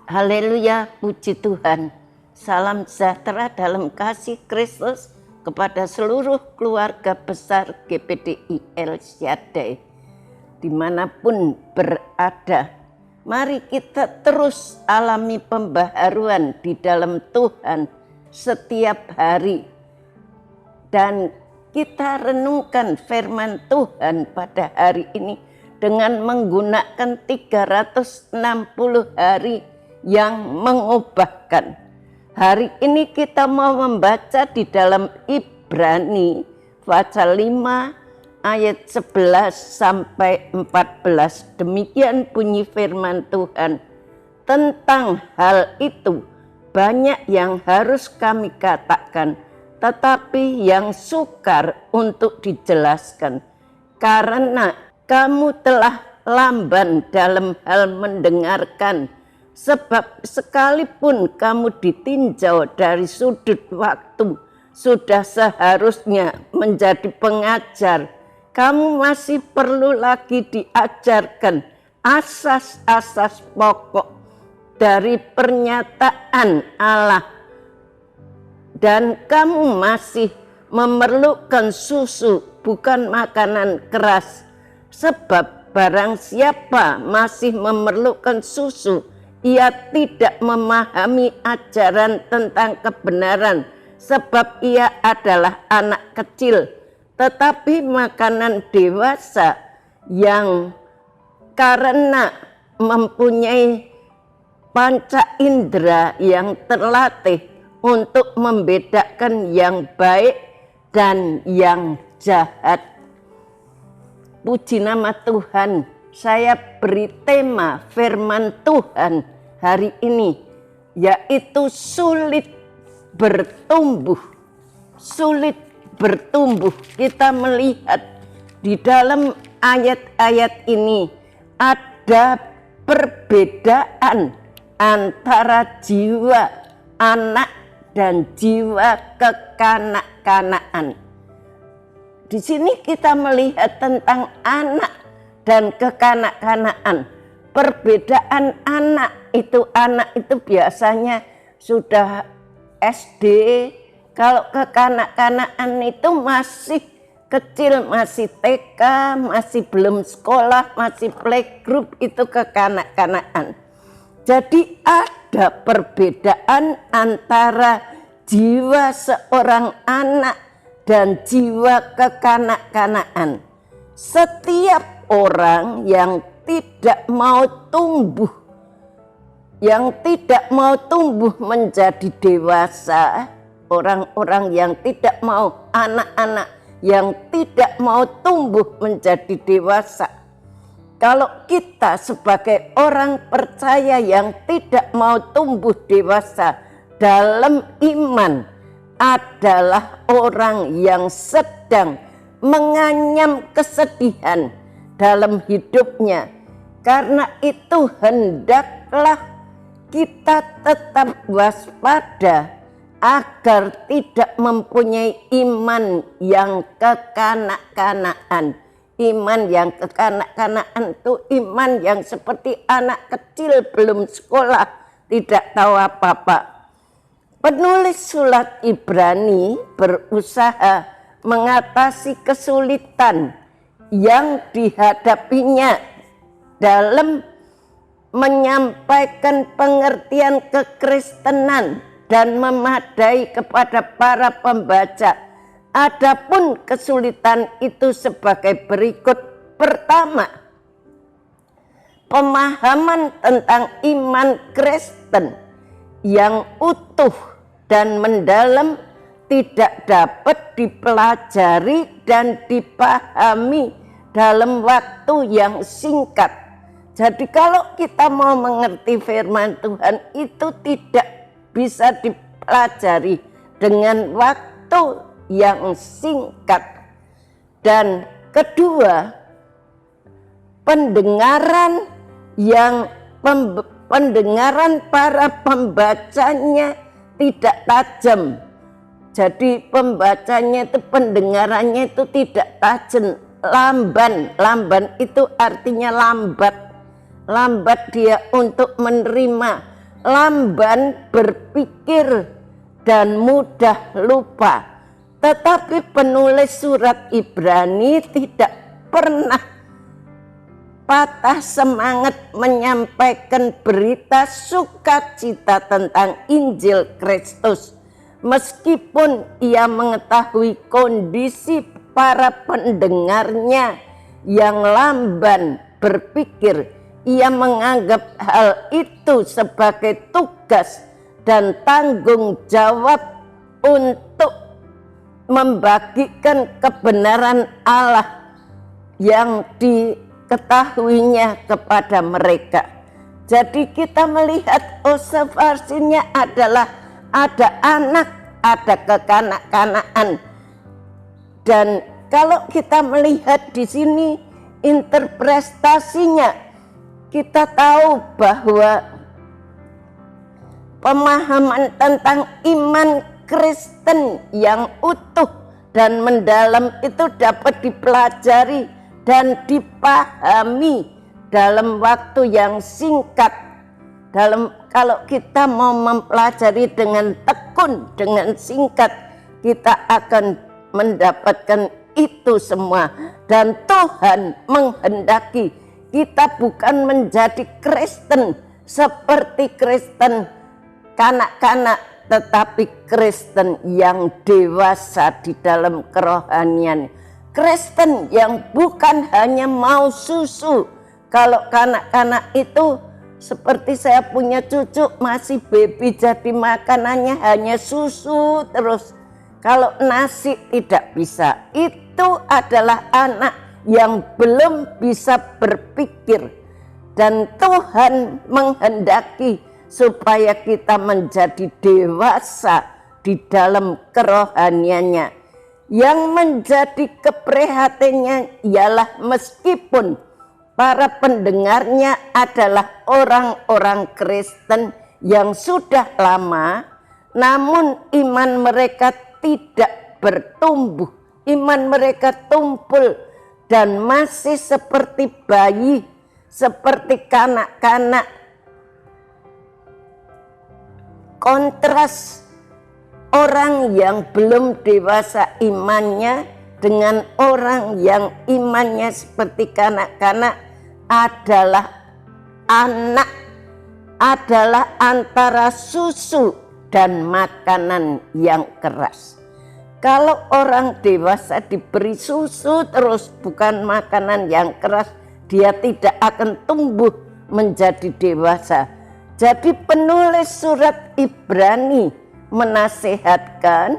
Haleluya, puji Tuhan. Salam sejahtera dalam kasih Kristus kepada seluruh keluarga besar GPDI El Shaddai. Dimanapun berada, mari kita terus alami pembaharuan di dalam Tuhan setiap hari. Dan kita renungkan firman Tuhan pada hari ini dengan menggunakan 360 hari yang mengubahkan. Hari ini kita mau membaca di dalam Ibrani pasal 5 ayat 11 sampai 14. Demikian bunyi firman Tuhan. Tentang hal itu banyak yang harus kami katakan, tetapi yang sukar untuk dijelaskan. Karena kamu telah lamban dalam hal mendengarkan. Sebab sekalipun kamu ditinjau dari sudut waktu, sudah seharusnya menjadi pengajar. Kamu masih perlu lagi diajarkan asas-asas pokok dari pernyataan Allah. Dan kamu masih memerlukan susu, bukan makanan keras. Sebab barang siapa masih memerlukan susu, ia tidak memahami ajaran tentang kebenaran, sebab ia adalah anak kecil. Tetapi makanan dewasa yang karena mempunyai panca indera yang terlatih untuk membedakan yang baik dan yang jahat. Puji nama Tuhan. Saya beri tema firman Tuhan hari ini, yaitu sulit bertumbuh. Sulit bertumbuh. Kita melihat di dalam ayat-ayat ini ada perbedaan antara jiwa anak dan jiwa kekanak-kanaan. Di sini kita melihat tentang anak dan kekanak-kanaan. Perbedaan anak itu biasanya sudah SD. Kalau kekanak-kanaan itu masih kecil, masih TK, masih belum sekolah, masih playgroup, itu kekanak-kanaan. Jadi ada perbedaan antara jiwa seorang anak dan jiwa kekanak-kanaan. Setiap orang yang tidak mau tumbuh, yang tidak mau tumbuh menjadi dewasa, orang-orang yang tidak mau, anak-anak yang tidak mau tumbuh menjadi dewasa. Kalau kita sebagai orang percaya yang tidak mau tumbuh dewasa dalam iman, adalah orang yang sedang menganyam kesedihan dalam hidupnya. Karena itu hendaklah kita tetap waspada agar tidak mempunyai iman yang kekanak-kanaan. Iman yang kekanak-kanaan itu iman yang seperti anak kecil belum sekolah, tidak tahu apa-apa. Penulis surat Ibrani berusaha mengatasi kesulitan yang dihadapinya dalam menyampaikan pengertian kekristenan dan memadai kepada para pembaca. Adapun kesulitan itu sebagai berikut. Pertama, pemahaman tentang iman Kristen yang utuh dan mendalam tidak dapat dipelajari dan dipahami dalam waktu yang singkat. Jadi kalau kita mau mengerti firman Tuhan itu tidak bisa dipelajari dengan waktu yang singkat. Dan kedua, pendengaran para pembacanya tidak tajam. Jadi pembacanya itu, pendengarannya itu tidak tajam, lamban. Lamban itu artinya lambat. Lambat dia untuk menerima lamban berpikir dan mudah lupa. Tetapi penulis surat Ibrani tidak pernah patah semangat menyampaikan berita sukacita tentang Injil Kristus. Meskipun ia mengetahui kondisi para pendengarnya yang lamban berpikir, ia menganggap hal itu sebagai tugas dan tanggung jawab untuk membagikan kebenaran Allah yang diketahuinya kepada mereka. Jadi kita melihat observasinya adalah ada anak, ada kekanak-kanakan. Dan kalau kita melihat di sini interpretasinya, kita tahu bahwa pemahaman tentang iman Kristen yang utuh dan mendalam itu dapat dipelajari dan dipahami dalam waktu yang singkat. Kalau kita mau mempelajari dengan tekun, dengan singkat, kita akan mendapatkan itu semua. Dan Tuhan menghendaki kita bukan menjadi Kristen seperti Kristen kanak-kanak, tetapi Kristen yang dewasa di dalam kerohanian. Kristen yang bukan hanya mau susu. Kalau kanak-kanak itu seperti saya punya cucu masih baby, jadi makanannya hanya susu terus. Kalau nasi tidak bisa. Itu adalah anak yang belum bisa berpikir. Dan Tuhan menghendaki supaya kita menjadi dewasa di dalam kerohaniannya. Yang menjadi keprihatinannya ialah meskipun para pendengarnya adalah orang-orang Kristen yang sudah lama, namun iman mereka tidak bertumbuh. Iman mereka tumpul dan masih seperti bayi, seperti kanak-kanak. Kontras orang yang belum dewasa imannya dengan orang yang imannya seperti kanak-kanak adalah anak, adalah antara susu dan makanan yang keras. Kalau orang dewasa diberi susu terus, bukan makanan yang keras, dia tidak akan tumbuh menjadi dewasa. Jadi penulis surat Ibrani menasehatkan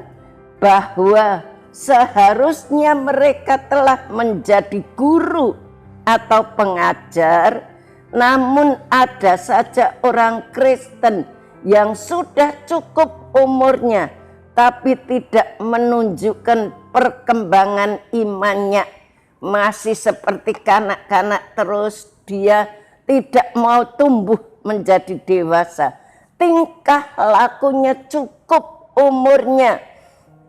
bahwa seharusnya mereka telah menjadi guru atau pengajar, namun ada saja orang Kristen yang sudah cukup umurnya tapi tidak menunjukkan perkembangan imannya, masih seperti kanak-kanak terus, dia tidak mau tumbuh menjadi dewasa. Tingkah lakunya cukup umurnya,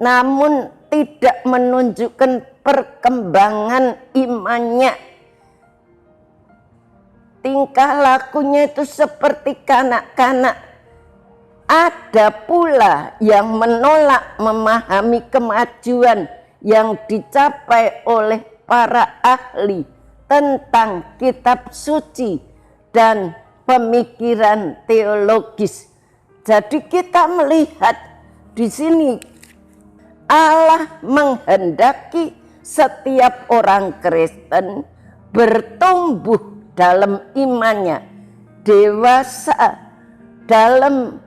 namun tidak menunjukkan perkembangan imannya. Tingkah lakunya itu seperti kanak-kanak. Ada pula yang menolak memahami kemajuan yang dicapai oleh para ahli tentang kitab suci dan pemikiran teologis. Jadi kita melihat di sini Allah menghendaki setiap orang Kristen bertumbuh dalam imannya, dewasa dalam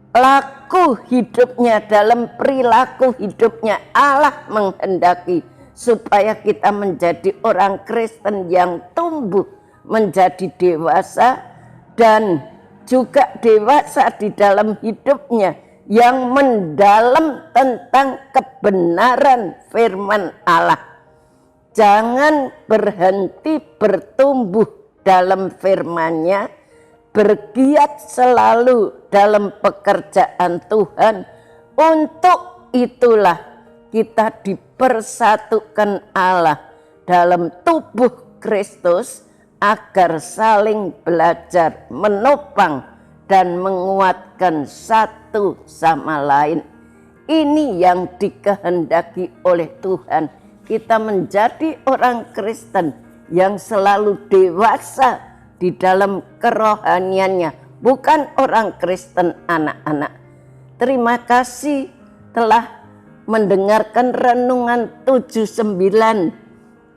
laku hidupnya, dalam perilaku hidupnya. Allah menghendaki supaya kita menjadi orang Kristen yang tumbuh menjadi dewasa dan juga dewasa di dalam hidupnya yang mendalam tentang kebenaran firman Allah. Jangan berhenti bertumbuh dalam firman-Nya, bergiat selalu dalam pekerjaan Tuhan. Untuk itulah kita dipersatukan Allah dalam tubuh Kristus agar saling belajar menopang dan menguatkan satu sama lain. Ini yang dikehendaki oleh Tuhan. Kita menjadi orang Kristen yang selalu dewasa di dalam kerohaniannya, bukan orang Kristen anak-anak. Terima kasih telah mendengarkan renungan 79.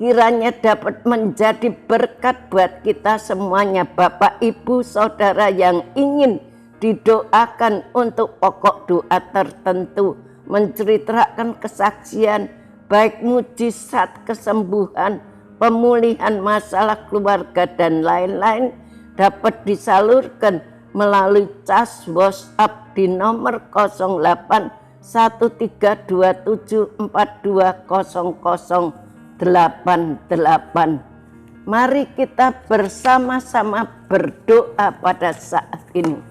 Kiranya dapat menjadi berkat buat kita semuanya, Bapak, Ibu, Saudara yang ingin didoakan untuk pokok doa tertentu, menceritakan kesaksian, baik mujizat kesembuhan, pemulihan masalah keluarga, dan lain-lain, dapat disalurkan melalui cas WhatsApp di nomor 08 1327420088. Mari kita bersama-sama berdoa pada saat ini.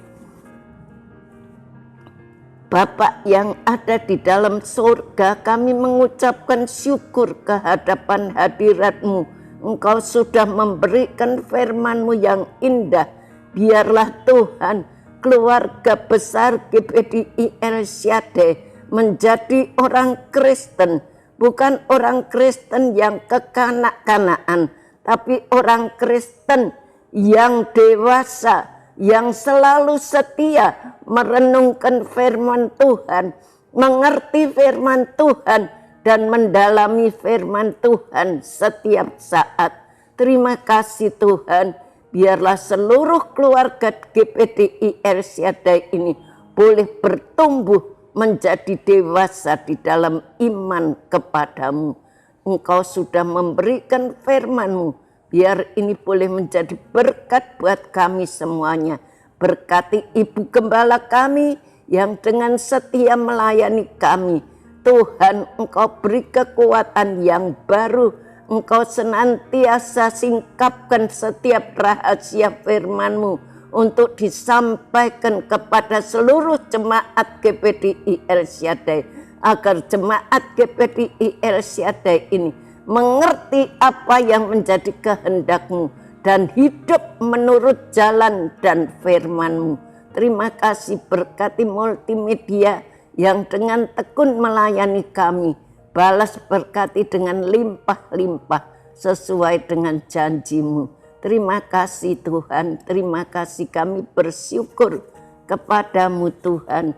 Bapa yang ada di dalam surga, kami mengucapkan syukur kehadapan hadirat-Mu. Engkau sudah memberikan firman-Mu yang indah. Biarlah Tuhan, keluarga besar GPDI El Shaddai menjadi orang Kristen, bukan orang Kristen yang kekanak-kanakan, tapi orang Kristen yang dewasa, yang selalu setia merenungkan firman Tuhan, mengerti firman Tuhan, dan mendalami firman Tuhan setiap saat. Terima kasih Tuhan, biarlah seluruh keluarga GPDI El Shaddai ini boleh bertumbuh menjadi dewasa di dalam iman kepadamu. Engkau sudah memberikan firman-Mu, biar ini boleh menjadi berkat buat kami semuanya. Berkati Ibu Gembala kami yang dengan setia melayani kami. Tuhan, Engkau beri kekuatan yang baru. Engkau senantiasa singkapkan setiap rahasia firman-Mu untuk disampaikan kepada seluruh jemaat GPDI El Shaddai, agar jemaat GPDI El Shaddai ini mengerti apa yang menjadi kehendak-Mu dan hidup menurut jalan dan firman-Mu. Terima kasih, berkati multimedia yang dengan tekun melayani kami. Balas berkati dengan limpah-limpah sesuai dengan janji-Mu. Terima kasih Tuhan, terima kasih, kami bersyukur kepadamu Tuhan.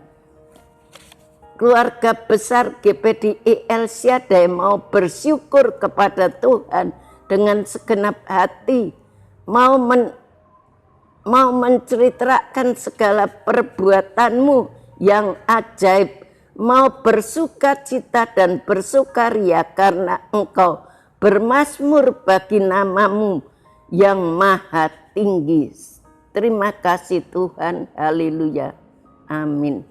Keluarga besar GPDI El Shaddai mau bersyukur kepada Tuhan dengan segenap hati, mau menceritakan segala perbuatan-Mu yang ajaib, mau bersuka cita dan bersukaria karena Engkau bermazmur bagi nama-Mu yang maha tinggi. Terima kasih Tuhan, haleluya, amin.